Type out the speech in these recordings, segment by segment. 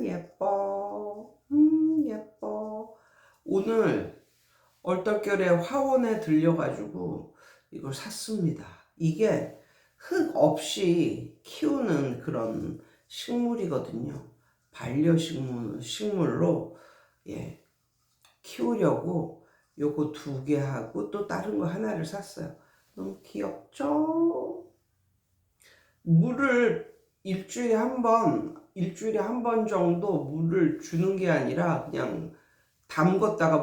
예뻐. 예뻐. 오늘 얼떨결에 화원에 들려가지고 이걸 샀습니다. 이게 흙 없이 키우는 그런 식물이거든요. 식물로 예, 키우려고 요거 2개 하고 또 다른 거 하나를 샀어요. 너무 귀엽죠? 물을 일주일에 한 번 정도 물을 주는 게 아니라 그냥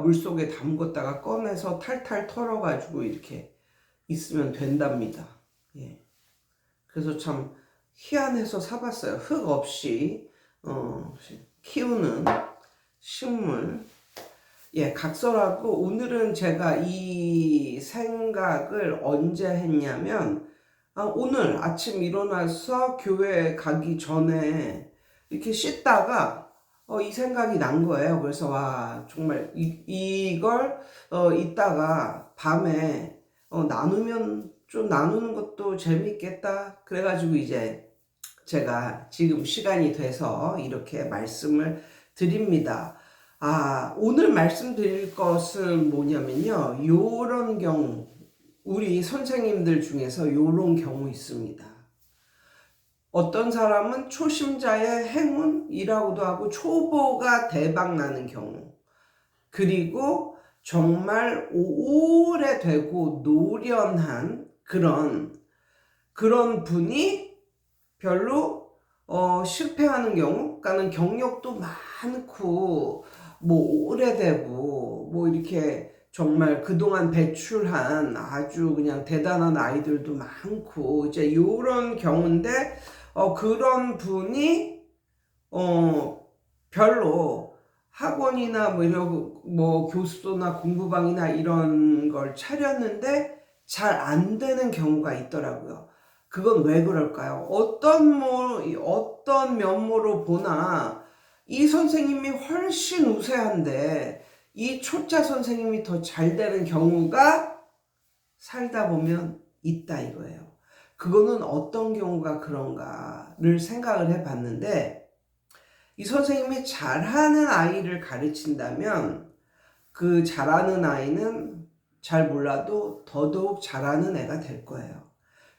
물속에 담궜다가 꺼내서 탈탈 털어가지고 이렇게 있으면 된답니다. 예. 그래서 참 희한해서 사봤어요. 흙 없이 키우는 식물. 예, 각설하고 오늘은 제가 이 생각을 언제 했냐면 오늘 아침 일어나서 교회 가기 전에 이렇게 씻다가 이 생각이 난 거예요. 그래서 와 정말 이걸 이따가 밤에 나누는 것도 재밌겠다. 그래가지고 이제 제가 지금 시간이 돼서 이렇게 말씀을 드립니다. 오늘 말씀드릴 것은 뭐냐면요. 요런 경우, 우리 선생님들 중에서 요런 경우 있습니다. 어떤 사람은 초심자의 행운이라고도 하고 초보가 대박 나는 경우, 그리고 정말 오래되고 노련한 그런 분이 별로 실패하는 경우, 그러니까는 경력도 많고 뭐 오래되고 뭐 이렇게 정말 그동안 배출한 아주 그냥 대단한 아이들도 많고 이제 요런 경우인데 그런 분이 별로 학원이나 뭐 이런 뭐 교습소나 공부방이나 이런 걸 차렸는데 잘 안 되는 경우가 있더라고요. 그건 왜 그럴까요? 어떤 면모로 보나 이 선생님이 훨씬 우세한데 이 초짜 선생님이 더 잘 되는 경우가 살다 보면 있다 이거예요. 그거는 어떤 경우가 그런가를 생각을 해봤는데 이 선생님이 잘하는 아이를 가르친다면 그 잘하는 아이는 잘 몰라도 더더욱 잘하는 애가 될 거예요.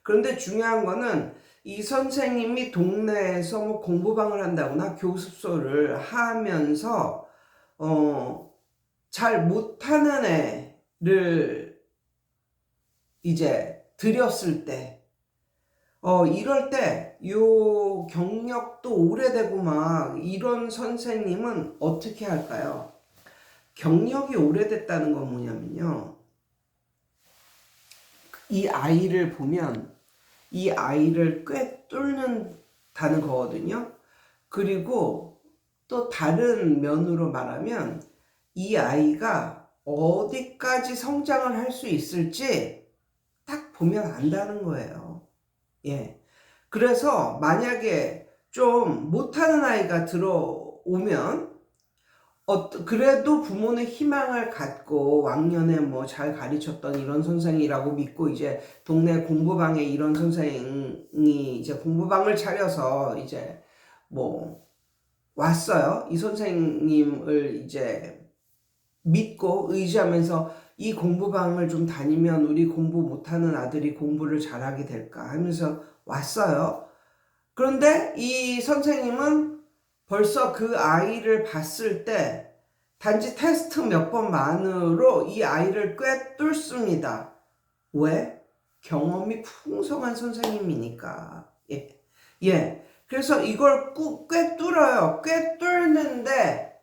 그런데 중요한 거는 이 선생님이 동네에서 뭐 공부방을 한다거나 교습소를 하면서 잘 못하는 애를 이제 들였을 때 이럴 때 요 경력도 오래되고 막 이런 선생님은 어떻게 할까요? 경력이 오래됐다는 건 뭐냐면요. 이 아이를 보면 이 아이를 꿰뚫는다는 거거든요. 그리고 또 다른 면으로 말하면 이 아이가 어디까지 성장을 할 수 있을지 딱 보면 안다는 거예요. 예. 그래서 만약에 좀 못하는 아이가 들어오면 그래도 부모는 희망을 갖고 왕년에 뭐 잘 가르쳤던 이런 선생이라고 믿고 이제 동네 공부방에 이런 선생이 이제 공부방을 차려서 이제 뭐 왔어요. 이 선생님을 이제 믿고 의지하면서 이 공부방을 좀 다니면 우리 공부 못하는 아들이 공부를 잘하게 될까 하면서 왔어요. 그런데 이 선생님은 벌써 그 아이를 봤을 때 단지 테스트 몇 번만으로 이 아이를 꿰뚫습니다. 왜? 경험이 풍성한 선생님이니까. 예. 예. 그래서 이걸 꿰뚫어요. 꿰뚫는데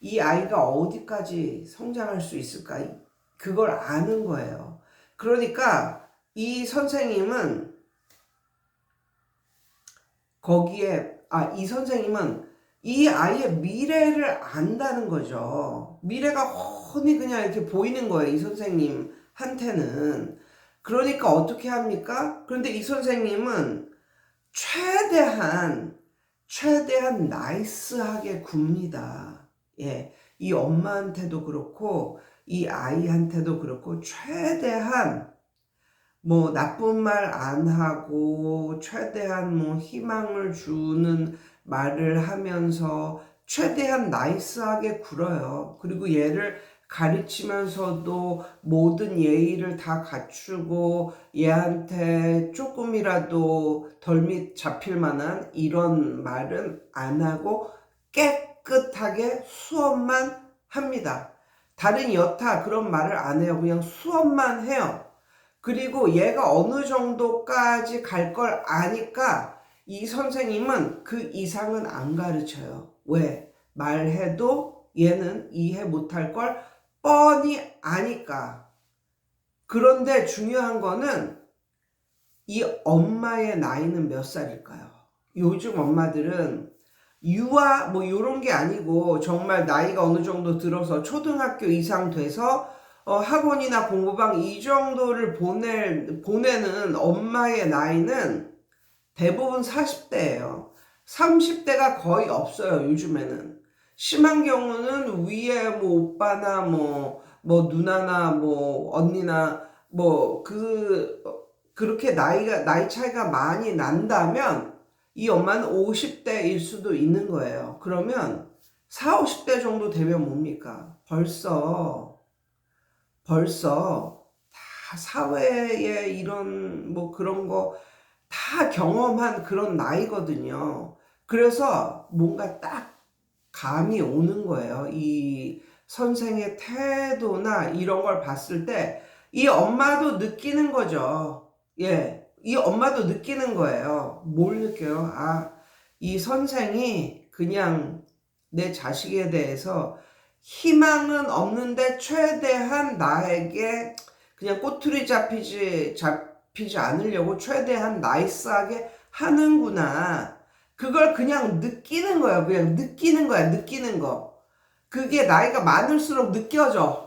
이 아이가 어디까지 성장할 수 있을까? 그걸 아는 거예요. 그러니까 이 선생님은 이 선생님은 이 아이의 미래를 안다는 거죠. 미래가 훤히 그냥 이렇게 보이는 거예요. 이 선생님한테는. 그러니까 어떻게 합니까? 그런데 이 선생님은 최대한 나이스하게 굽니다. 예. 이 엄마한테도 그렇고, 이 아이한테도 그렇고, 최대한 뭐 나쁜 말 안 하고 최대한 뭐 희망을 주는 말을 하면서 최대한 나이스하게 굴어요. 그리고 얘를 가르치면서도 모든 예의를 다 갖추고 얘한테 조금이라도 덜밋 잡힐 만한 이런 말은 안 하고 깨끗하게 수업만 합니다. 다른 여타 그런 말을 안 해요. 그냥 수업만 해요. 그리고 얘가 어느 정도까지 갈 걸 아니까 이 선생님은 그 이상은 안 가르쳐요. 왜? 말해도 얘는 이해 못할 걸 뻔히 아니까. 그런데 중요한 거는 이 엄마의 나이는 몇 살일까요? 요즘 엄마들은 유아 뭐 이런 게 아니고 정말 나이가 어느 정도 들어서 초등학교 이상 돼서 학원이나 공부방 이 정도를 보내는 엄마의 나이는 대부분 40대예요. 30대가 거의 없어요, 요즘에는. 심한 경우는 위에 뭐 오빠나 뭐 누나나 뭐 언니나 그렇게 나이 차이가 많이 난다면 이 엄마는 50대일 수도 있는 거예요. 그러면 4, 50대 정도 되면 뭡니까? 벌써 다 사회에 이런 뭐 그런 거 다 경험한 그런 나이거든요. 그래서 뭔가 딱 감이 오는 거예요. 이 선생의 태도나 이런 걸 봤을 때 이 엄마도 느끼는 거죠. 예. 이 엄마도 느끼는 거예요. 뭘 느껴요? 아, 이 선생이 그냥 내 자식에 대해서 희망은 없는데 최대한 나에게 그냥 꼬투리 잡히지 않으려고 최대한 나이스하게 하는구나. 그걸 그냥 느끼는 거예요. 그냥 느끼는 거야, 느끼는 거. 그게 나이가 많을수록 느껴져.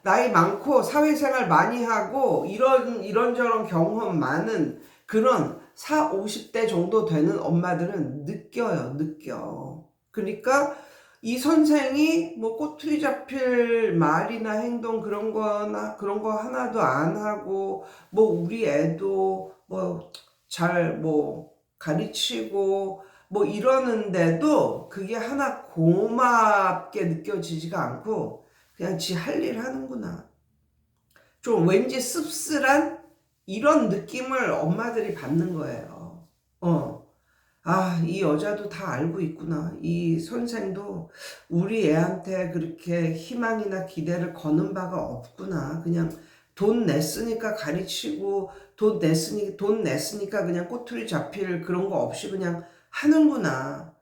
나이 많고 사회생활 많이 하고 이런저런 경험 많은 그런 4, 50대 정도 되는 엄마들은 느껴요, 느껴. 그러니까 이 선생이 뭐 꼬투리 잡힐 말이나 행동 그런 거 하나도 안 하고 뭐 우리 애도 뭐 잘 뭐 가르치고 뭐 이러는데도 그게 하나 고맙게 느껴지지가 않고 그냥 지 할 일 하는구나. 좀 왠지 씁쓸한 이런 느낌을 엄마들이 받는 거예요. 아, 이 여자도 다 알고 있구나. 이 선생도 우리 애한테 그렇게 희망이나 기대를 거는 바가 없구나. 그냥 돈 냈으니까 가르치고 돈 냈으니까 그냥 꼬투리 잡힐 그런 거 없이 그냥 하는구나.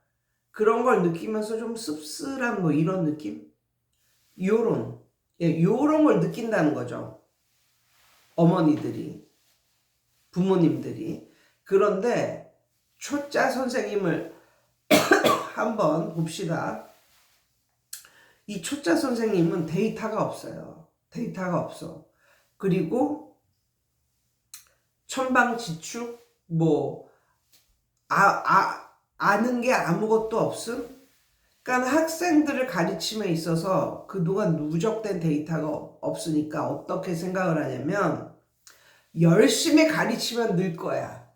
그런 걸 느끼면서 좀 씁쓸한 뭐 이런 느낌? 요런, 예, 요런 걸 느낀다는 거죠. 어머니들이, 부모님들이. 그런데 초짜 선생님을 한번 봅시다. 이 초짜 선생님은 데이터가 없어요. 데이터가 없어. 그리고 천방지축, 뭐, 아는 게 아무것도 없음? 그러니까 학생들을 가르침에 있어서 그동안 누적된 데이터가 없으니까 어떻게 생각을 하냐면 열심히 가르치면 늘 거야.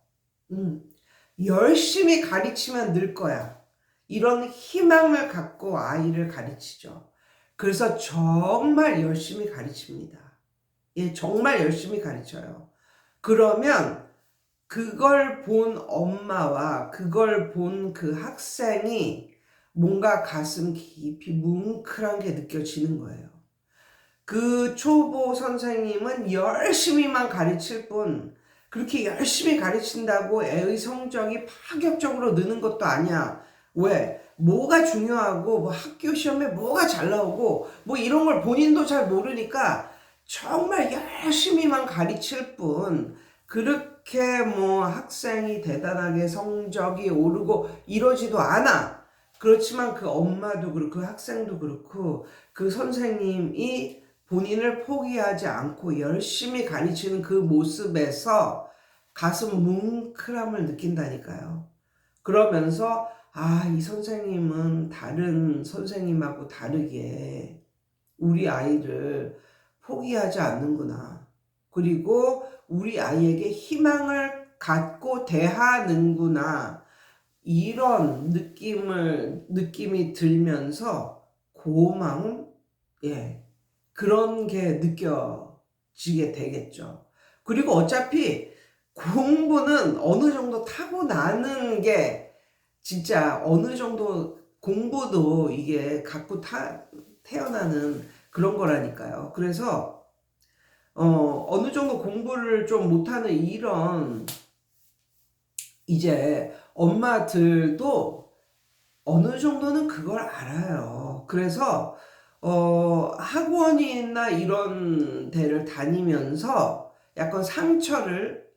열심히 가르치면 늘 거야. 이런 희망을 갖고 아이를 가르치죠. 그래서 정말 열심히 가르칩니다. 예, 정말 열심히 가르쳐요. 그러면 그걸 본 엄마와 그걸 본 그 학생이 뭔가 가슴 깊이 뭉클한 게 느껴지는 거예요. 그 초보 선생님은 열심히만 가르칠 뿐 그렇게 열심히 가르친다고 애의 성적이 파격적으로 느는 것도 아니야. 왜? 뭐가 중요하고 뭐 학교 시험에 뭐가 잘 나오고 뭐 이런 걸 본인도 잘 모르니까 정말 열심히만 가르칠 뿐 그렇게 뭐 학생이 대단하게 성적이 오르고 이러지도 않아. 그렇지만 그 엄마도 그렇고 그 학생도 그렇고 그 선생님이 본인을 포기하지 않고 열심히 가르치는 그 모습에서 가슴 뭉클함을 느낀다니까요. 그러면서 아, 이 선생님은 다른 선생님하고 다르게 우리 아이를 포기하지 않는구나. 그리고 우리 아이에게 희망을 갖고 대하는구나. 이런 느낌이 들면서 고마움, 예, 그런 게 느껴지게 되겠죠. 그리고 어차피 공부는 어느 정도 타고나는 게 진짜 어느 정도 공부도 이게 갖고 태어나는 그런 거라니까요. 그래서 어느 정도 공부를 좀 못하는 이런 이제 엄마들도 어느 정도는 그걸 알아요. 그래서 학원이나 이런 데를 다니면서 약간 상처를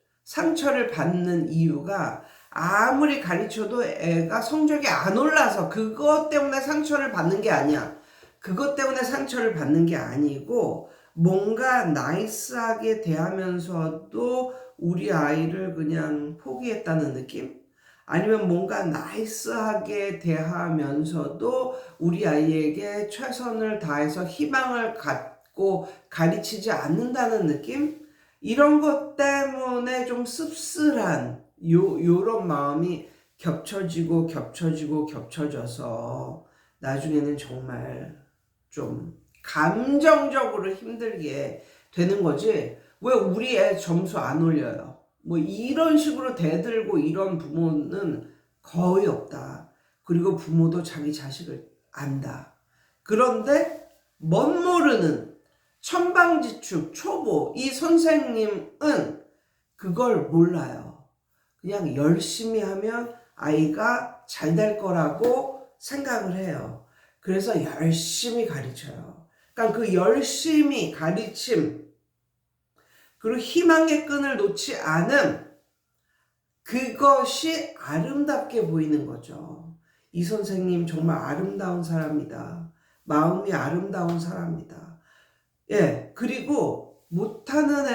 받는 이유가 아무리 가르쳐도 애가 성적이 안 올라서 그것 때문에 상처를 받는 게 아니야. 그것 때문에 상처를 받는 게 아니고 뭔가 나이스하게 대하면서도 우리 아이를 그냥 포기했다는 느낌? 아니면 뭔가 나이스하게 대하면서도 우리 아이에게 최선을 다해서 희망을 갖고 가르치지 않는다는 느낌? 이런 것 때문에 좀 씁쓸한 요런 마음이 겹쳐져서 나중에는 정말 좀 감정적으로 힘들게 되는 거지. 왜 우리 애 점수 안 올려요? 뭐 이런 식으로 대들고 이런 부모는 거의 없다. 그리고 부모도 자기 자식을 안다. 그런데 멋모르는 천방지축 초보 이 선생님은 그걸 몰라요. 그냥 열심히 하면 아이가 잘 될 거라고 생각을 해요. 그래서 열심히 가르쳐요. 그러니까 그 열심히 가르침, 그리고 희망의 끈을 놓지 않음, 그것이 아름답게 보이는 거죠. 이 선생님 정말 아름다운 사람이다. 마음이 아름다운 사람이다. 예, 그리고 못하는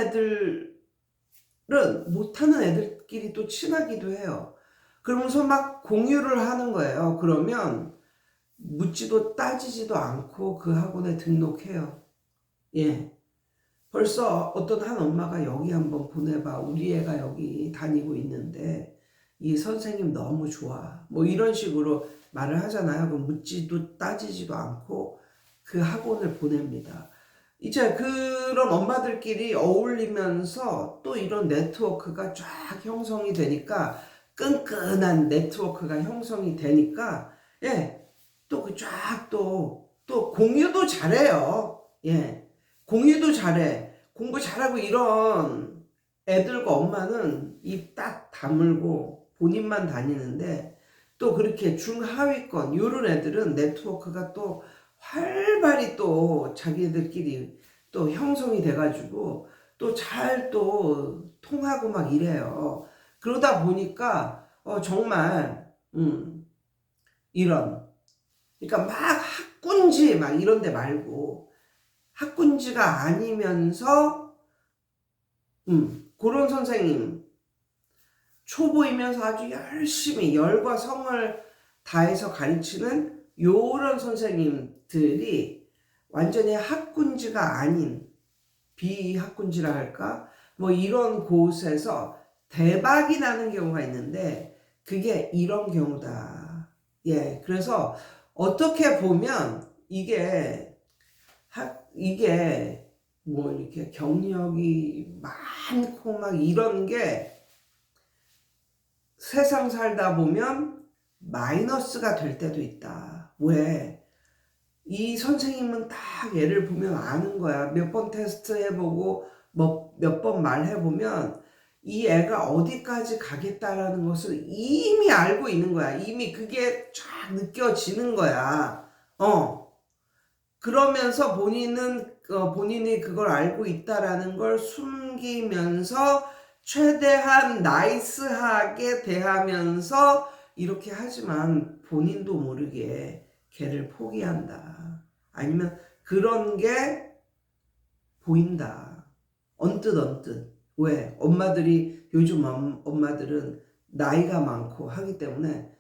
애들끼리 또 친하기도 해요. 그러면서 막 공유를 하는 거예요. 그러면 묻지도 따지지도 않고 그 학원에 등록해요. 예. 벌써 어떤 한 엄마가 여기 한번 보내봐. 우리 애가 여기 다니고 있는데 이 선생님 너무 좋아. 뭐 이런 식으로 말을 하잖아요. 그럼 묻지도 따지지도 않고 그 학원을 보냅니다. 이제 그런 엄마들끼리 어울리면서 또 이런 네트워크가 쫙 형성이 되니까 끈끈한 네트워크가 형성이 되니까 예, 또 그 쫙 또 공유도 잘해요. 예. 공유도 잘해. 공부 잘하고 이런 애들과 엄마는 입 딱 다물고 본인만 다니는데 또 그렇게 중하위권 요런 애들은 네트워크가 또 활발히 또 자기들끼리 또 형성이 돼가지고 또 잘 또 통하고 막 이래요. 그러다 보니까 정말 이런 그러니까 막 학군지 막 이런 데 말고 학군지가 아니면서 그런 선생님 초보이면서 아주 열심히 열과 성을 다해서 가르치는 요런 선생님들이 완전히 학군지가 아닌 비학군지라 할까? 뭐 이런 곳에서 대박이 나는 경우가 있는데 그게 이런 경우다. 예, 그래서 어떻게 보면 이게 뭐 이렇게 경력이 많고 막 이런 게 세상 살다 보면 마이너스가 될 때도 있다. 왜? 이 선생님은 딱 얘를 보면 아는 거야. 몇 번 테스트 해보고 뭐 몇 번 말해보면 이 애가 어디까지 가겠다라는 것을 이미 알고 있는 거야. 이미 그게 쫙 느껴지는 거야. 그러면서 본인이 그걸 알고 있다라는 걸 숨기면서 최대한 나이스하게 대하면서 이렇게 하지만 본인도 모르게 걔를 포기한다. 아니면 그런 게 보인다. 언뜻. 왜? 요즘 엄마들은 나이가 많고 하기 때문에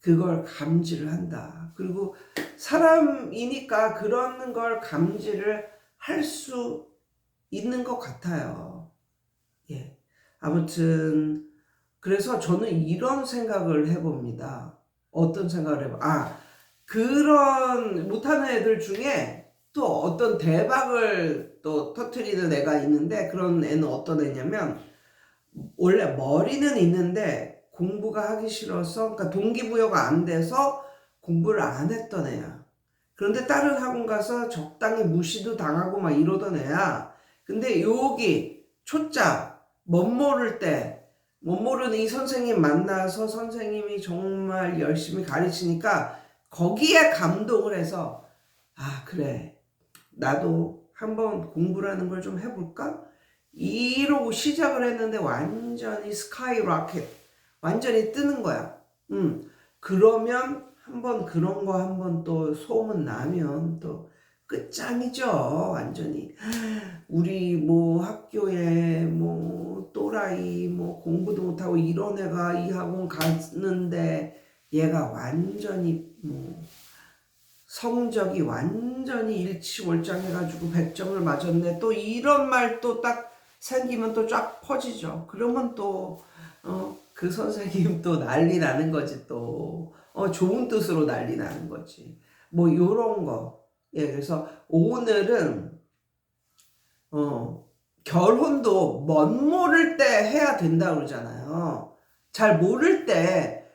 그걸 감지를 한다. 그리고 사람이니까 그런 걸 감지를 할 수 있는 것 같아요. 예. 아무튼 그래서 저는 이런 생각을 해봅니다. 어떤 생각을 해봐? 그런 못하는 애들 중에 또 어떤 대박을 또 터트리는 애가 있는데, 그런 애는 어떤 애냐면, 원래 머리는 있는데 공부가 하기 싫어서, 그러니까 동기부여가 안 돼서 공부를 안 했던 애야. 그런데 다른 학원 가서 적당히 무시도 당하고 막 이러던 애야. 근데 여기 초짜 멋 모르는 이 선생님 만나서 선생님이 정말 열심히 가르치니까 거기에 감동을 해서, 그래, 나도 한번 공부라는 걸 좀 해볼까? 이러고 시작을 했는데 완전히 스카이 로켓, 완전히 뜨는 거야. 그러면 한번 그런 거 한번 또 소문 나면 또 끝장이죠. 완전히. 우리 뭐 학교에 뭐 또라이 뭐 공부도 못하고 이런 애가 이 학원 갔는데 얘가 완전히 뭐 성적이 완전히 일치월장해가지고 100점을 맞았네. 또 이런 말 또 딱 생기면 또 쫙 퍼지죠. 그러면 또, 그 선생님 또 난리 나는 거지 또. 좋은 뜻으로 난리 나는 거지. 뭐 요런 거. 예, 그래서 오늘은, 결혼도 멋 모를 때 해야 된다 그러잖아요. 잘 모를 때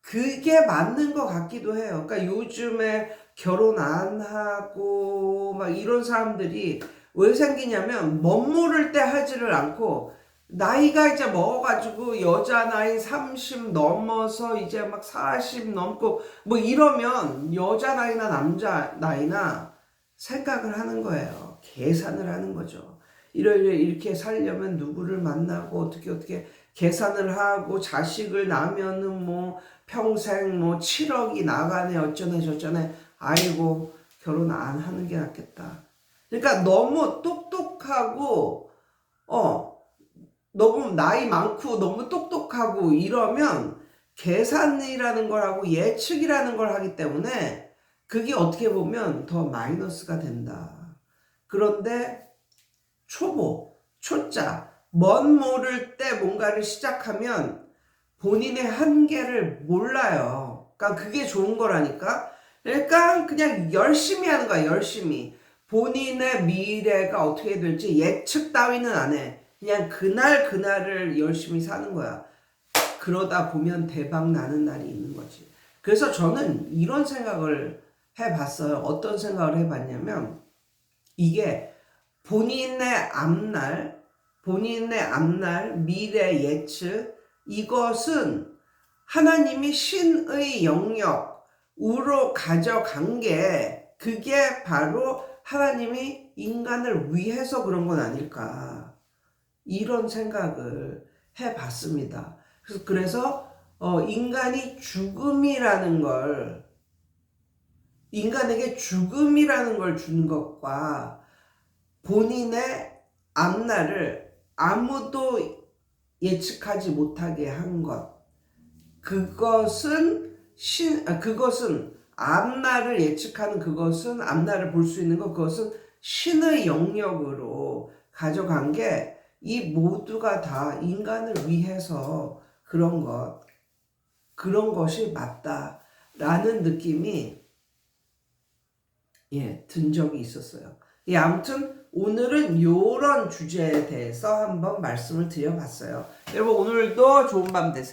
그게 맞는 것 같기도 해요. 그러니까 요즘에 결혼 안 하고 막 이런 사람들이 왜 생기냐면 멋 모를 때 하지를 않고 나이가 이제 먹어가지고 여자 나이 30 넘어서 이제 막 40 넘고 뭐 이러면 여자 나이나 남자 나이나 생각을 하는 거예요. 계산을 하는 거죠. 이렇게 살려면 누구를 만나고 어떻게 계산을 하고 자식을 낳으면은 뭐 평생 뭐 7억이 나가네 어쩌네 저쩌네. 아이고 결혼 안 하는 게 낫겠다. 그러니까 너무 똑똑하고 너무 나이 많고 너무 똑똑하고 이러면 계산이라는 걸 하고 예측이라는 걸 하기 때문에 그게 어떻게 보면 더 마이너스가 된다. 그런데 초짜, 멋 모를 때 뭔가를 시작하면 본인의 한계를 몰라요. 그러니까 그게 좋은 거라니까. 그러니까 그냥 열심히 하는 거야, 열심히. 본인의 미래가 어떻게 될지 예측 따위는 안 해. 그냥 그날을 열심히 사는 거야. 그러다 보면 대박 나는 날이 있는 거지. 그래서 저는 이런 생각을 해봤어요. 어떤 생각을 해봤냐면, 이게 본인의 앞날, 미래 예측, 이것은 하나님이 신의 영역으로 가져간 게 그게 바로 하나님이 인간을 위해서 그런 건 아닐까. 이런 생각을 해봤습니다. 그래서 인간에게 죽음이라는 걸 주는 것과 본인의 앞날을 아무도 예측하지 못하게 한 것. 그것은 앞날을 예측하는 앞날을 볼 수 있는 것, 그것은 신의 영역으로 가져간 게 이 모두가 다 인간을 위해서 그런 것이 맞다라는 느낌이 든 적이 있었어요. 아무튼 오늘은 이런 주제에 대해서 한번 말씀을 드려봤어요. 여러분 오늘도 좋은 밤 되세요.